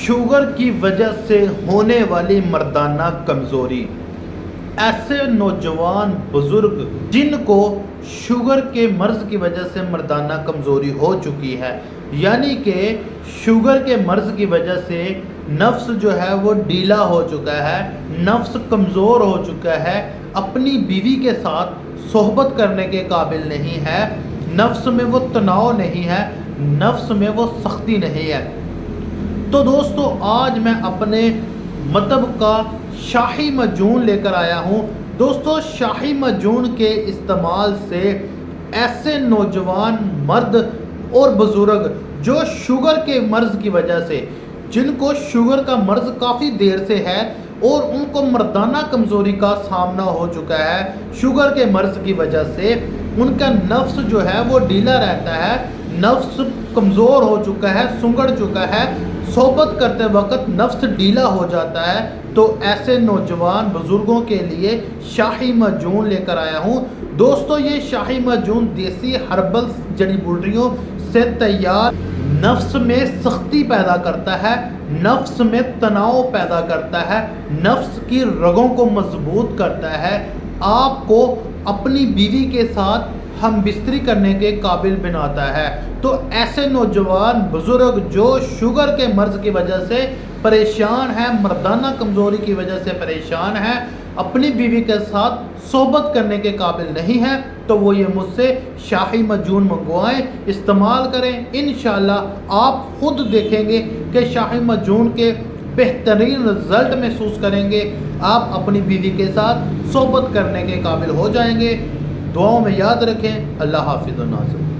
Sugar کی وجہ سے ہونے والی مردانہ کمزوری۔ ایسے نوجوان بزرگ جن کو شوگر کے مرض کی وجہ سے مردانہ کمزوری ہو چکی ہے، یعنی کہ شوگر کے مرض کی وجہ سے نفس جو ہے وہ ڈھیلا ہو چکا ہے، نفس کمزور ہو چکا ہے، اپنی بیوی کے ساتھ صحبت کرنے کے قابل نہیں ہے، نفس میں وہ تناؤ نہیں ہے، نفس میں وہ سختی نہیں ہے۔ تو دوستو آج میں اپنے مطلب کا شاہی معجون لے کر آیا ہوں۔ دوستو شاہی معجون کے استعمال سے ایسے نوجوان مرد اور بزرگ جو شوگر کے مرض کی وجہ سے، جن کو شوگر کا مرض کافی دیر سے ہے اور ان کو مردانہ کمزوری کا سامنا ہو چکا ہے، شوگر کے مرض کی وجہ سے ان کا نفس جو ہے وہ ڈھیلا رہتا ہے، نفس کمزور ہو چکا ہے، سنگڑ چکا ہے، صحبت کرتے وقت نفس ڈھیلا ہو جاتا ہے، تو ایسے نوجوان بزرگوں کے لیے شاہی معجون لے کر آیا ہوں۔ دوستو یہ شاہی معجون دیسی ہربل جڑی بوٹیوں سے تیار نفس میں سختی پیدا کرتا ہے، نفس میں تناؤ پیدا کرتا ہے، نفس کی رگوں کو مضبوط کرتا ہے، آپ کو اپنی بیوی کے ساتھ ہم بستری کرنے کے قابل بناتا ہے۔ تو ایسے نوجوان بزرگ جو شوگر کے مرض کی وجہ سے پریشان ہیں، مردانہ کمزوری کی وجہ سے پریشان ہیں، اپنی بیوی کے ساتھ صحبت کرنے کے قابل نہیں ہیں، تو وہ یہ مجھ سے شاہی معجون منگوائیں، استعمال کریں، انشاءاللہ آپ خود دیکھیں گے کہ شاہی معجون کے بہترین رزلٹ محسوس کریں گے، آپ اپنی بیوی کے ساتھ صحبت کرنے کے قابل ہو جائیں گے۔ دعاؤں میں یاد رکھیں۔ اللہ حافظ و ناصر۔